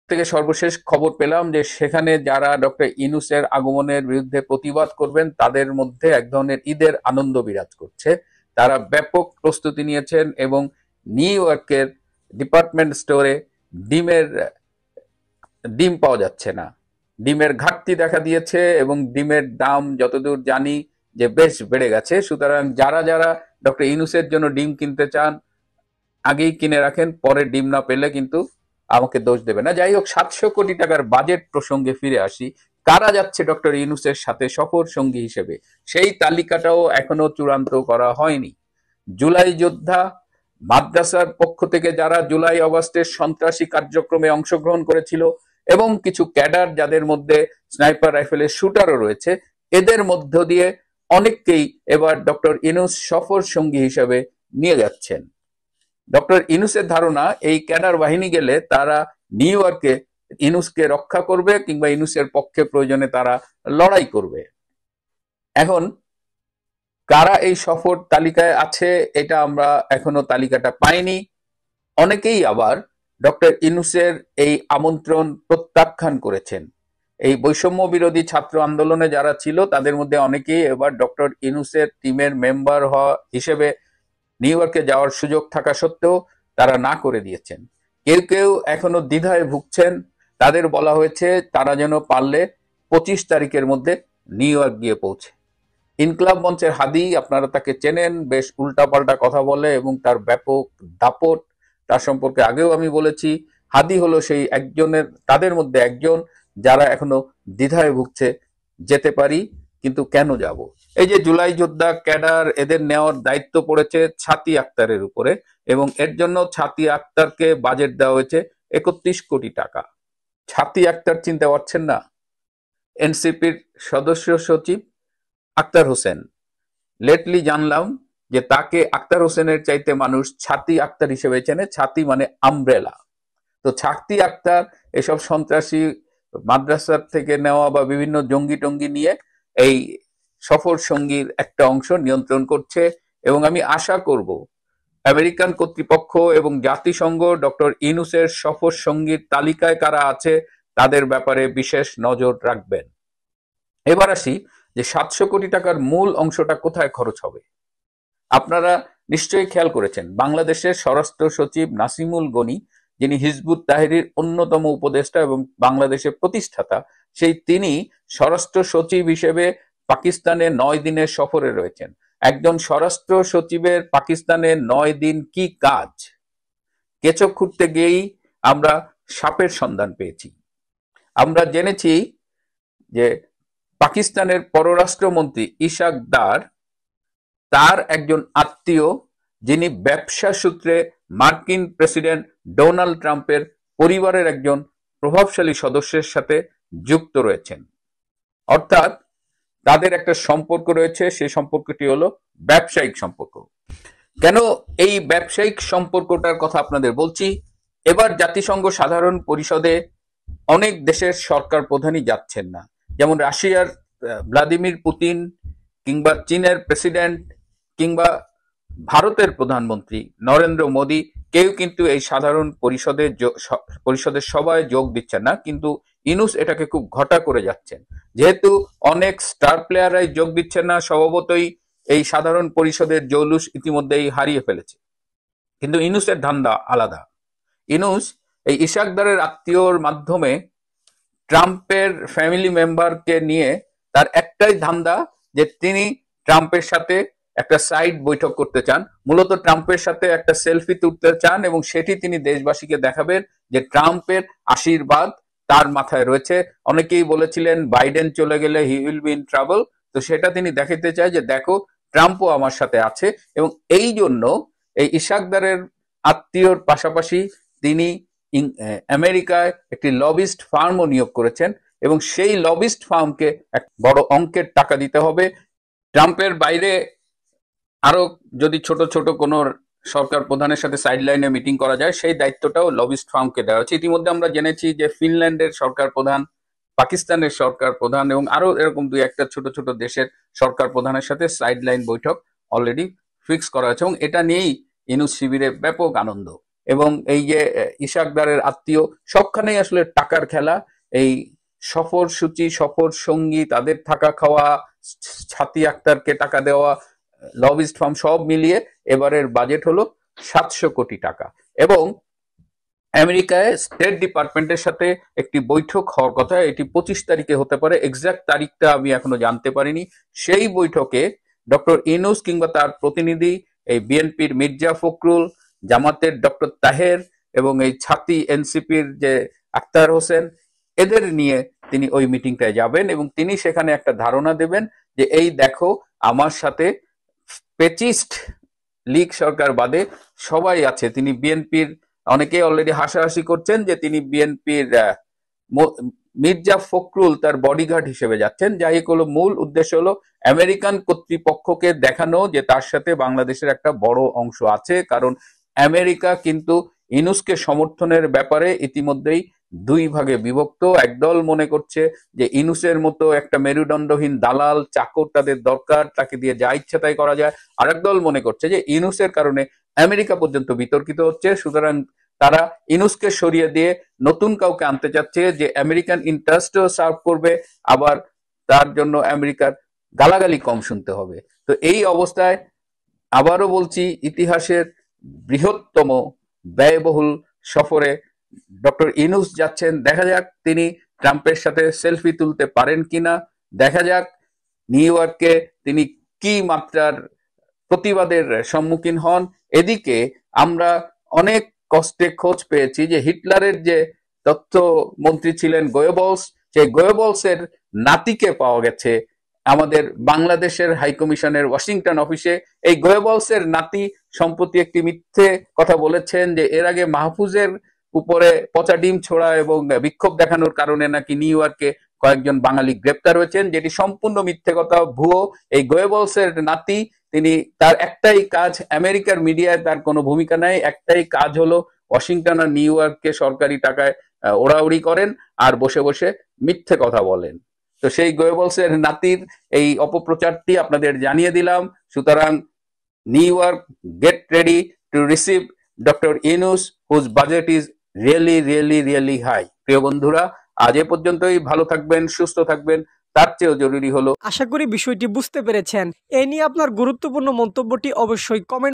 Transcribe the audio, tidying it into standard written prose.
থেকে সর্বশেষ খবর পেলাম যে সেখানে যারা ডক্টর ইউনূসের আগমনের বিরুদ্ধে প্রতিবাদ করবেন তাদের মধ্যে এক ধরনের ঈদের আনন্দ বিরাজ করছে। তারা ব্যাপক প্রস্তুতি নিয়েছেন এবং নিউ ইয়র্কের ডিপার্টমেন্ট স্টোরে ডিমের ডিম পাওয়া যাচ্ছে না, ডিমের ঘাটতি দেখা দিয়েছে এবং ডিমের দাম যতদূর জানি যে বেশ বেড়ে গেছে। সুতরাং যারা যারা ডক্টর ইউনূসের জন্য ডিম কিনতে চান আগেই কিনে রাখেন, পরে ডিম না পেলে কিন্তু আমাকে দোষ দেবে না। যাই হোক, 700 কোটি টাকার বাজেট প্রসঙ্গে ফিরে আসি। কারা যাচ্ছে ডক্টর ইউনূসের সাথে সফর সঙ্গী হিসেবে, সেই তালিকাটাও এখনো চূড়ান্ত করা হয়নি। জুলাই যোদ্ধা, মাদ্রাসার পক্ষ থেকে যারা জুলাই অগস্টের সন্ত্রাসী কার্যক্রমে অংশগ্রহণ করেছিল এবং কিছু ক্যাডার যাদের মধ্যে স্নাইপার রাইফেলের শুটারও রয়েছে, এদের মধ্য দিয়ে অনেককেই এবার ডক্টর ইউনূস সফর সঙ্গী হিসেবে নিয়ে যাচ্ছেন। ডক্টর ইউনূসের ধারণা এই ক্যাডার বাহিনী গেলে তারা নিউ ইয়র্কে ইউনূসকে রক্ষা করবে কিংবা ইউনূসের পক্ষে প্রয়োজনে তারা লড়াই করবে। এখন কারা এই সফর তালিকায় আছে এটা আমরা এখনো তালিকাটা পাইনি। অনেকেই আবার ডক্টর ইউনূসের এই আমন্ত্রণ প্রত্যাখ্যান করেছেন। এই বৈষম্য বিরোধী ছাত্র আন্দোলনে যারা ছিল তাদের মধ্যে অনেকেই এবার ডক্টর ইউনূসের টিমের মেম্বার হওয়া হিসেবে নিউ ইয়র্কে যাওয়ার সুযোগ থাকা সত্ত্বেও তারা না করে দিয়েছেন। কেউ কেউ এখনো দ্বিধায় ভুগছেন। তাদের বলা হয়েছে তারা যেন পারলে 25 তারিখের মধ্যে নিউ ইয়র্ক গিয়ে পৌঁছে। ইনকলাব মঞ্চের হাদি, আপনারা তাকে চেনেন, বেশ উল্টাপাল্টা কথা বলে এবং তার ব্যাপক দাপট, তার সম্পর্কে আগেও আমি বলেছি। হাদি হলো সেই একজনের, তাদের মধ্যে একজন যারা এখনো দ্বিধায় ভুগছে, যেতে পারি কিন্তু কেন যাব। এই যে জুলাই যোদ্ধা ক্যাডার, এদের নেওয়ার দায়িত্ব পড়েছে ছাতি আক্তারের উপরে এবং এর জন্য ছাতি আক্তারকে বাজেট দেওয়া হয়েছে 31 কোটি টাকা। ছাতি আক্তার চিনতে পারছেন না? এনসিপির সদস্য সচিব আক্তার হোসেন। লেটলি জানলাম যে তাকে আক্তার হোসেনের চাইতে মানুষ ছাতি আক্তার হিসেবে চেনে। ছাতি মানে আমব্রেলা। তো ছাতি আক্তার এসব সন্ত্রাসী মাদ্রাসার থেকে নেওয়া বা বিভিন্ন জঙ্গি টঙ্গি নিয়ে এই সফর সঙ্গীর একটা অংশ নিয়ন্ত্রণ করছে এবং আমি আশা করব আমেরিকান কর্তৃপক্ষ এবং জাতিসংঘ ডক্টর ইউনূসের সফর সঙ্গীর তালিকায় কারা আছে তাদের ব্যাপারে বিশেষ নজর রাখবেন। এবার আসি যে 700 কোটি টাকার মূল অংশটা কোথায় খরচ হবে। আপনারা নিশ্চয়ই খেয়াল করেছেন, বাংলাদেশের স্বরাষ্ট্র সচিব নাসিমুল গনি, যিনি হিজবুত তাহরির অন্যতম উপদেষ্টা এবং বাংলাদেশের প্রতিষ্ঠাতা, সেই তিনি স্বরাষ্ট্র সচিব হিসেবে পাকিস্তানে 9 দিনের সফরে রয়েছেন। একজন স্বরাষ্ট্র সচিবের পাকিস্তানে 9 দিন কি কাজ? কেঁচো খুঁড়তে গিয়েই আমরা সাপের সন্ধান পেয়েছি। আমরা জেনেছি যে পাকিস্তানের পররাষ্ট্রমন্ত্রী ইশাক দার, তার একজন আত্মীয় যিনি ব্যবসা সূত্রে মার্কিন প্রেসিডেন্ট ডোনাল্ড ট্রাম্পের পরিবারের একজন প্রভাবশালী সদস্যের সাথে যুক্ত রয়েছেন। অর্থাৎ তাদের একটা সম্পর্ক রয়েছে, সেই সম্পর্কটি হলো ব্যবসায়িক সম্পর্ক। কেন এই ব্যবসায়িক সম্পর্কটার কথা আপনাদের বলছি? এবার জাতিসংঘ সাধারণ পরিষদে অনেক দেশের সরকার প্রধানই যাচ্ছেন না, যেমন রাশিয়ার ভ্লাদিমির পুতিন কিংবা চীনের প্রেসিডেন্ট কিংবা ভারতের প্রধানমন্ত্রী নরেন্দ্র মোদী, কেউ কিন্তু এই সাধারণ পরিষদের সভায় যোগ দিচ্ছেন না। কিন্তু ইউনূস এটাকে খুব ঘটা করে যাচ্ছেন। যেহেতু অনেক স্টার প্লেয়াররাই যোগ দিচ্ছেন না, স্বভাবতই এই সাধারণ পরিষদের জৌলুস ইতিমধ্যেই হারিয়ে ফেলেছে। কিন্তু ইউনূসের ধান্দা আলাদা। ইউনূস এই ইশাকদারের আত্মীয়র মাধ্যমে ট্রাম্পের ফ্যামিলি মেম্বারকে নিয়ে তার একটাই ধান্দা যে তিনি ট্রাম্পের সাথে একটা সাইড বৈঠক করতে চান, মূলত ট্রাম্পের সাথে একটা সেলফি তুলতে চান এবং সেটি তিনি দেশবাসীকে দেখাবেন যে ট্রাম্পের আশীর্বাদ তার মাথায় রয়েছে। অনেকেই বলেছিলেন বাইডেন চলে গেলে he will be in trouble, তো সেটা তিনি দেখাতে চায় যে দেখো ট্রাম্পও আমার সাথে আছে। এবং এই জন্য এই ইশাকদারের আত্মীয়র পাশাপাশি তিনি আমেরিকায় একটি লবিস্ট ফার্মও নিয়োগ করেছেন এবং সেই লবিস্ট ফার্মকে এক বড় অঙ্কের টাকা দিতে হবে। ট্রাম্পের বাইরে আরো যদি ছোট ছোট কোনো সরকার প্রধানের সাথে সাইডলাইনে মিটিং করা যায়, সেই দায়িত্বটাও লবিস্ট ফার্মকে দেওয়া হচ্ছে। ইতিমধ্যে আমরা জেনেছি যে ফিনল্যান্ডের সরকার প্রধান, পাকিস্তানের সরকার প্রধান এবং আরো এরকম দুই একটা ছোট ছোট দেশের সরকার প্রধানের সাথে সাইডলাইন বৈঠক অলরেডি ফিক্স করা হয়েছে এবং এটা নিয়েই ইউনূস শিবিরে ব্যাপক আনন্দ। এবং এই যে ইশাকদারের আত্মীয়, সবখানেই আসলে টাকার খেলা। এই সফর সূচি, সফর সঙ্গী, তাদের থাকা খাওয়া, ছাতি আক্তারকে টাকা দেওয়া, লবিস্ট ফার্ম, সব মিলিয়ে এবারের বাজেট হলো 700 কোটি টাকা। এবং আমেরিকায় স্টেট ডিপার্টমেন্টের সাথে একটি বৈঠক হওয়ার কথা, এটি 25 তারিখে হতে পারে, এক্সাক্ট তারিখটা আমি এখনো জানতে পারিনি। সেই বৈঠকে ডক্টর ইউনূস কিংবা তার প্রতিনিধি, এই বিএনপির মির্জা ফখরুল, জামাতের ডক্টর তাহের এবং এই ছাতি এনসিপির যে আক্তার হোসেন, এদের নিয়ে তিনি ওই মিটিংটায় যাবেন এবং তিনি সেখানে একটা ধারণা দেবেন যে এই দেখো, আমার সাথে পেচিস্ট লীগ সরকার বাদে সবাই আছে। তিনি বিএনপির, অনেকে অলরেডি হাসাহাসি করছেন যে তিনি বিএনপির মির্জা ফখরুল তার বডিগার্ড হিসেবে যাচ্ছেন। যাই হলো, মূল উদ্দেশ্য হলো আমেরিকান কর্তৃপক্ষকে দেখানো যে তার সাথে বাংলাদেশের একটা বড় অংশ আছে। কারণ আমেরিকা কিন্তু ইউনূসকে সমর্থনের ব্যাপারে ইতিমধ্যেই দুই ভাগে বিভক্ত। একদল মনে করছে যে ইউনূসের মতো একটা মেরুদণ্ডহীন দালাল চাকর তাদের দরকার, তাকে দিয়ে যা ইচ্ছা তাই করা যায়। আরেক দল মনে করছে যে ইউনূসের কারণে আমেরিকা পর্যন্ত বিতর্কিত হচ্ছে, সুতরাং তারা ইউনূসকে সরিয়ে দিয়ে নতুন কাউকে আনতে চাচ্ছে যে আমেরিকান ইন্টারেস্টও সার্ভ করবে, আবার তার জন্য আমেরিকার গালাগালি কম শুনতে হবে। তো এই অবস্থায় আবারও বলছি, ইতিহাসের বৃহত্তম ব্যয়বহুল সফরে ডক্টর ইউনূস যাচ্ছেন। দেখা যাক তিনি ট্রাম্পের সাথে সেলফি তুলতে পারেন কিনা, দেখা যাক নিউ ইয়র্কে তিনি কি মাত্রার প্রতিবাদের সম্মুখীন হন। এদিকে আমরা অনেক কষ্টে খোঁজ পেয়েছি যে হিটলারের যে তথ্যমন্ত্রী ছিলেন গোয়েবলস, সেই গোয়েবলসের নাতিকে পাওয়া গেছে আমাদের বাংলাদেশের হাইকমিশনের ওয়াশিংটন অফিসে। এই গোয়েবলসের নাতি সম্প্রতি একটি মিথ্যে কথা বলেছেন যে এর আগে মাহফুজের উপরে পচা ডিম ছোড়া এবং বিক্ষোভ দেখানোর কারণে নাকি নিউ ইয়র্কে কয়েকজন বাঙালি গ্রেপ্তার হয়েছেন, যেটি সম্পূর্ণ মিথ্যে কথা, ভুয়ো। এই গোয়েবলসের নাতি, তিনি, তার একটাই কাজ, আমেরিকার মিডিয়ায় তার কোনো ভূমিকা নাই, একটাই কাজ হলো ওয়াশিংটন আর নিউ ইয়র্ককে সরকারি টাকায় ওড়াউড়ি করেন আর বসে বসে মিথ্যে কথা বলেন। তো সেই গোয়েবলসের নাতির এই অপপ্রচারটি আপনাদের জানিয়ে দিলাম। সুতরাং New York, get ready to receive doctor Yunus, whose budget is really really really high. প্রিয় বন্ধুরা, আজ এ পর্যন্তই। ভালো থাকবেন, সুস্থ থাকবেন। তার চেয়েও জরুরি হলো, আশা করি বিষয়টি বুঝতে পেরেছেন। এ নিয়ে আপনার গুরুত্বপূর্ণ মন্তব্যটি অবশ্যই কমেন্ট